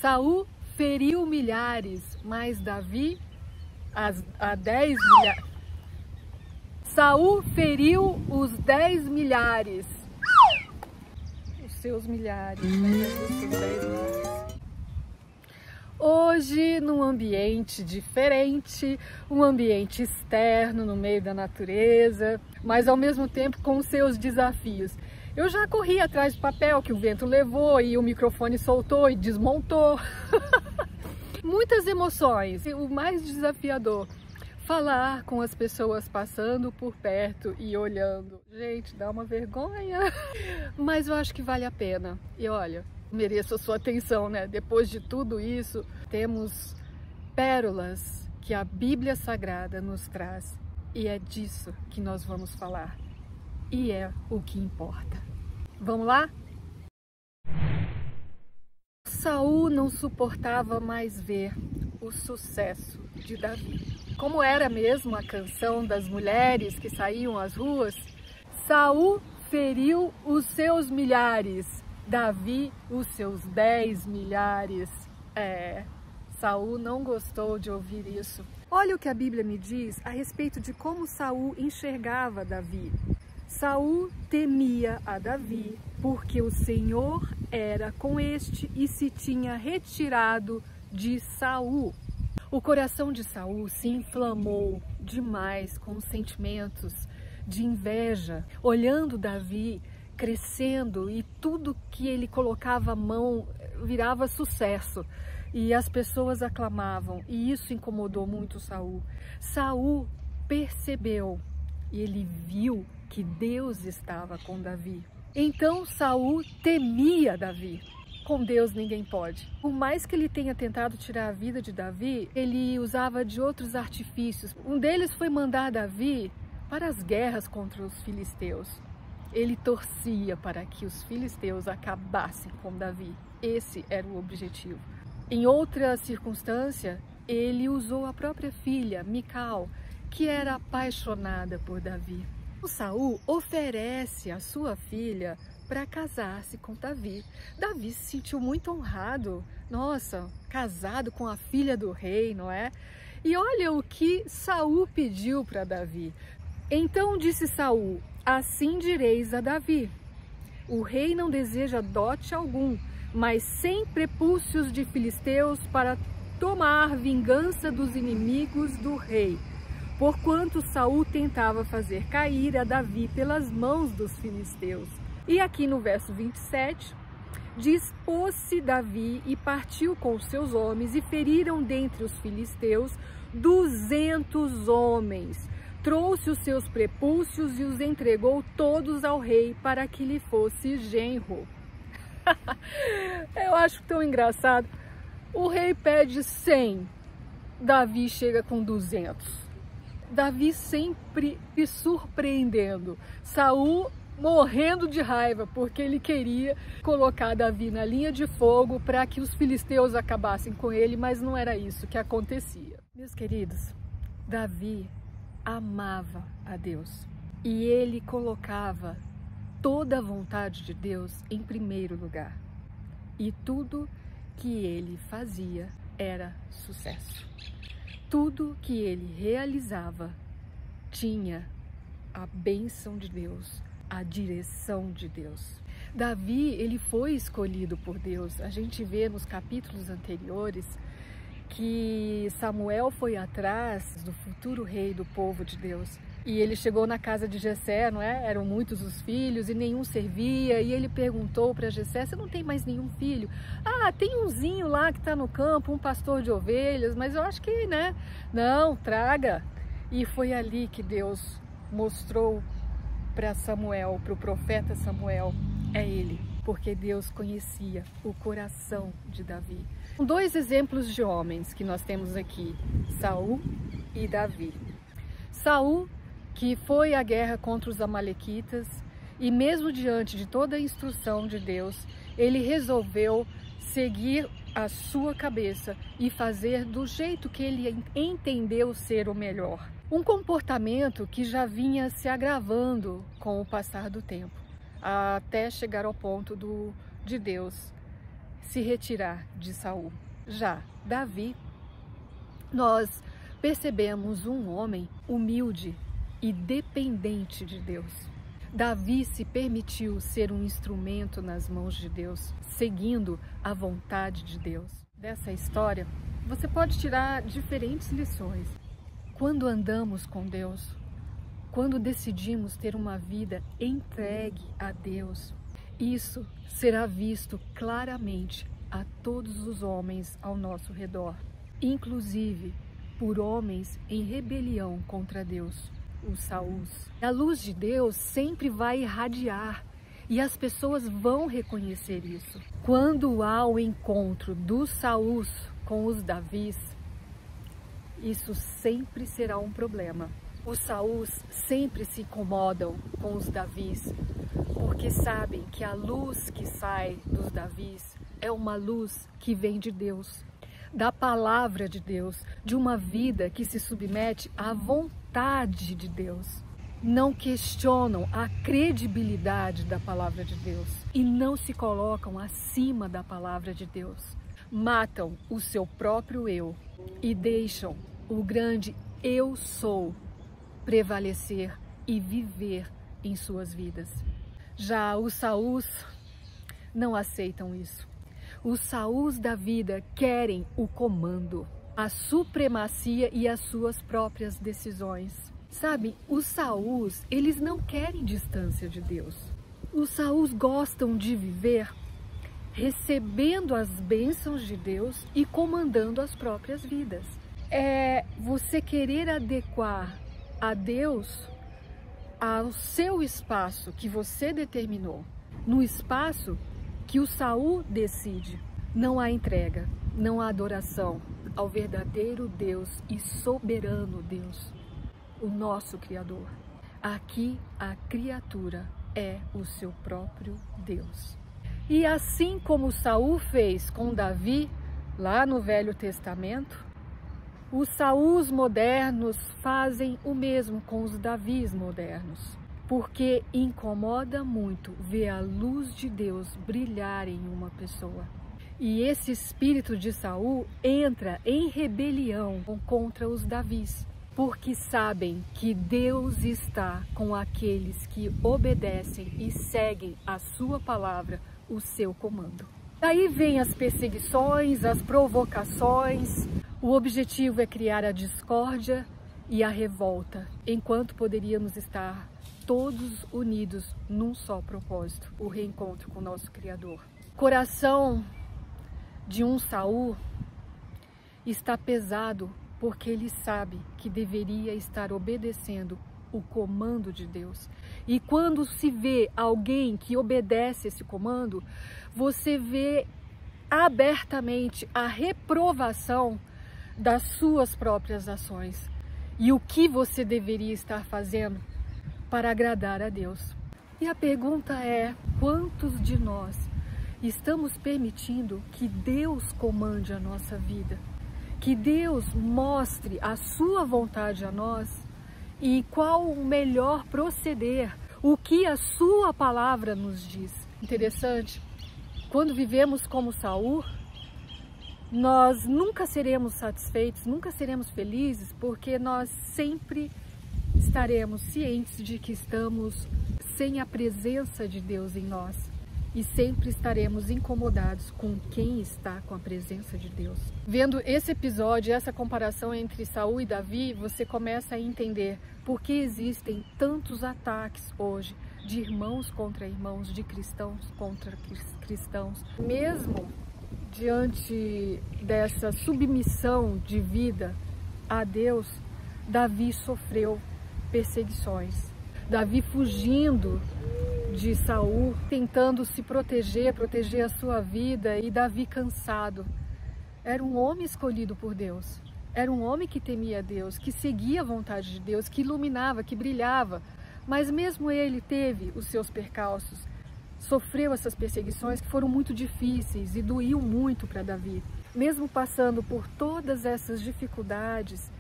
Saul feriu milhares, mas Davi a 10 milhares. Saul feriu os 10 milhares. Os seus milhares, né? Os seus 10 milhares. Hoje, num ambiente diferente, um ambiente externo, no meio da natureza, mas ao mesmo tempo com seus desafios. Eu já corri atrás do papel que o vento levou e o microfone soltou e desmontou. Muitas emoções. O mais desafiador, falar com as pessoas passando por perto e olhando. Gente, dá uma vergonha. Mas eu acho que vale a pena. E olha, mereço a sua atenção, né? Depois de tudo isso, temos pérolas que a Bíblia Sagrada nos traz. E é disso que nós vamos falar. E é o que importa. Vamos lá? Saul não suportava mais ver o sucesso de Davi. Como era mesmo a canção das mulheres que saíam às ruas? Saul feriu os seus milhares, Davi os seus 10 milhares. Saul não gostou de ouvir isso. Olha o que a Bíblia me diz a respeito de como Saul enxergava Davi. Saul temia a Davi, porque o Senhor era com este e se tinha retirado de Saul. O coração de Saul se inflamou demais com sentimentos de inveja, olhando Davi crescendo e tudo que ele colocava a mão virava sucesso. E as pessoas aclamavam, e isso incomodou muito Saul. Saul percebeu e ele viu que Deus estava com Davi. Então Saul temia Davi. Com Deus ninguém pode. Por mais que ele tenha tentado tirar a vida de Davi, ele usava de outros artifícios. Um deles foi mandar Davi para as guerras contra os filisteus. Ele torcia para que os filisteus acabassem com Davi. Esse era o objetivo. Em outra circunstância, ele usou a própria filha, Mical, que era apaixonada por Davi. O Saul oferece a sua filha para casar-se com Davi. Davi se sentiu muito honrado. Nossa, casado com a filha do rei, não é? E olha o que Saul pediu para Davi. Então disse Saul: assim direis a Davi: o rei não deseja dote algum, mas 100 prepúcios de filisteus para tomar vingança dos inimigos do rei. Porquanto Saul tentava fazer cair a Davi pelas mãos dos filisteus. E aqui no verso 27, dispôs-se Davi e partiu com os seus homens, e feriram dentre os filisteus 200 homens. Trouxe os seus prepúcios e os entregou todos ao rei para que lhe fosse genro. Eu acho tão engraçado. O rei pede 100, Davi chega com 200. Davi sempre se surpreendendo. Saul morrendo de raiva, porque ele queria colocar Davi na linha de fogo para que os filisteus acabassem com ele, mas não era isso que acontecia. Meus queridos, Davi amava a Deus e ele colocava toda a vontade de Deus em primeiro lugar. E tudo que ele fazia era sucesso. Tudo que ele realizava tinha a bênção de Deus, a direção de Deus. Davi, ele foi escolhido por Deus. A gente vê nos capítulos anteriores que Samuel foi atrás do futuro rei do povo de Deus. E ele chegou na casa de Jessé, não é? Eram muitos os filhos e nenhum servia. E ele perguntou para Jessé: você não tem mais nenhum filho? Ah, tem umzinho lá que está no campo, um pastor de ovelhas, mas eu acho que, né? Não, traga. E foi ali que Deus mostrou para Samuel, para o profeta Samuel, é ele. Porque Deus conhecia o coração de Davi. São 2 exemplos de homens que nós temos aqui, Saul e Davi. Saul, que foi à guerra contra os amalequitas, e mesmo diante de toda a instrução de Deus, ele resolveu seguir a sua cabeça e fazer do jeito que ele entendeu ser o melhor. Um comportamento que já vinha se agravando com o passar do tempo, até chegar ao ponto de Deus se retirar de Saul. Já Davi, nós percebemos um homem humilde e dependente de Deus. Davi se permitiu ser um instrumento nas mãos de Deus, seguindo a vontade de Deus. Dessa história, você pode tirar diferentes lições. Quando andamos com Deus, quando decidimos ter uma vida entregue a Deus, isso será visto claramente a todos os homens ao nosso redor, inclusive por homens em rebelião contra Deus, os Saús. A luz de Deus sempre vai irradiar e as pessoas vão reconhecer isso. Quando há o encontro dos Saús com os Davis, isso sempre será um problema. Os Saús sempre se incomodam com os Davis, porque sabem que a luz que sai dos Davis é uma luz que vem de Deus, da palavra de Deus, de uma vida que se submete à vontade de Deus. Não questionam a credibilidade da palavra de Deus e não se colocam acima da palavra de Deus. Matam o seu próprio eu e deixam o grande eu sou prevalecer e viver em suas vidas. Já os Saús não aceitam isso. Os Saús da vida querem o comando, a supremacia e as suas próprias decisões. Sabe, os Saús, eles não querem distância de Deus. Os Saús gostam de viver recebendo as bênçãos de Deus e comandando as próprias vidas. É você querer adequar a Deus ao seu espaço que você determinou, no espaço que o Saul decide. Não há entrega, não há adoração ao verdadeiro Deus e soberano Deus, o nosso Criador. Aqui a criatura é o seu próprio Deus. E assim como Saul fez com Davi, lá no Velho Testamento, os Saús modernos fazem o mesmo com os Davis modernos, porque incomoda muito ver a luz de Deus brilhar em uma pessoa. E esse espírito de Saul entra em rebelião contra os Davis, porque sabem que Deus está com aqueles que obedecem e seguem a sua palavra, o seu comando. Daí vem as perseguições, as provocações. O objetivo é criar a discórdia e a revolta, enquanto poderíamos estar todos unidos num só propósito, o reencontro com o nosso Criador. O coração de um Saul está pesado porque ele sabe que deveria estar obedecendo o comando de Deus. E quando se vê alguém que obedece esse comando, você vê abertamente a reprovação das suas próprias ações e o que você deveria estar fazendo para agradar a Deus. E a pergunta é: quantos de nós estamos permitindo que Deus comande a nossa vida? Que Deus mostre a sua vontade a nós e qual o melhor proceder, o que a sua palavra nos diz. Interessante, quando vivemos como Saul, nós nunca seremos satisfeitos, nunca seremos felizes, porque nós sempre estaremos cientes de que estamos sem a presença de Deus em nós e sempre estaremos incomodados com quem está com a presença de Deus. Vendo esse episódio, essa comparação entre Saul e Davi, você começa a entender por que existem tantos ataques hoje de irmãos contra irmãos, de cristãos contra cristãos. Mesmo diante dessa submissão de vida a Deus, Davi sofreu perseguições. Davi fugindo de Saul, tentando se proteger a sua vida, e Davi cansado. Era um homem escolhido por Deus. Era um homem que temia Deus, que seguia a vontade de Deus, que iluminava, que brilhava. Mas mesmo ele teve os seus percalços, sofreu essas perseguições que foram muito difíceis e doíam muito para Davi. Mesmo passando por todas essas dificuldades,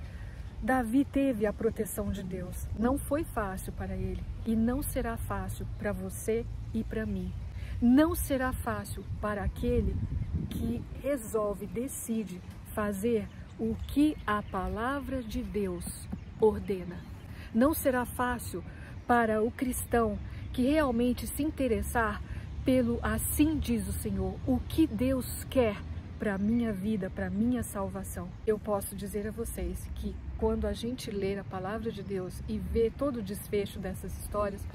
Davi teve a proteção de Deus. Não foi fácil para ele e não será fácil para você e para mim. Não será fácil para aquele que resolve, decide fazer o que a palavra de Deus ordena. Não será fácil para o cristão que realmente se interessar pelo assim diz o Senhor, o que Deus quer para a minha vida, para a minha salvação. Eu posso dizer a vocês que quando a gente lê a palavra de Deus e vê todo o desfecho dessas histórias,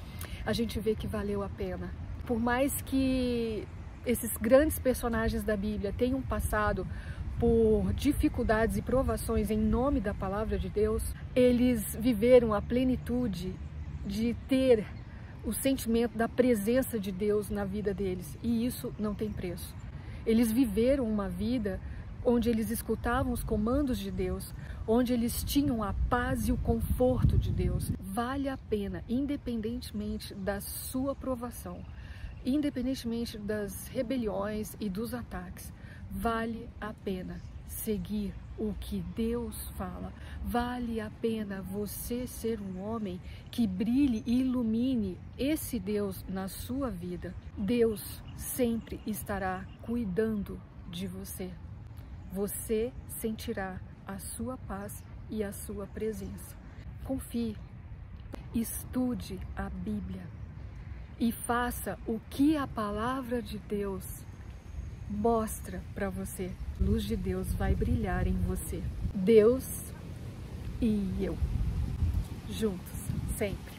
a gente vê que valeu a pena. Por mais que esses grandes personagens da Bíblia tenham passado por dificuldades e provações em nome da palavra de Deus, eles viveram a plenitude de ter o sentimento da presença de Deus na vida deles, e isso não tem preço. Eles viveram uma vida onde eles escutavam os comandos de Deus, onde eles tinham a paz e o conforto de Deus. Vale a pena, independentemente da sua provação, independentemente das rebeliões e dos ataques, vale a pena seguir o que Deus fala. Vale a pena você ser um homem que brilhe e ilumine esse Deus na sua vida. Deus sempre estará cuidando de você. Você sentirá a sua paz e a sua presença. Confie, estude a Bíblia e faça o que a palavra de Deus mostra para você. A luz de Deus vai brilhar em você. Deus e eu, juntos, sempre.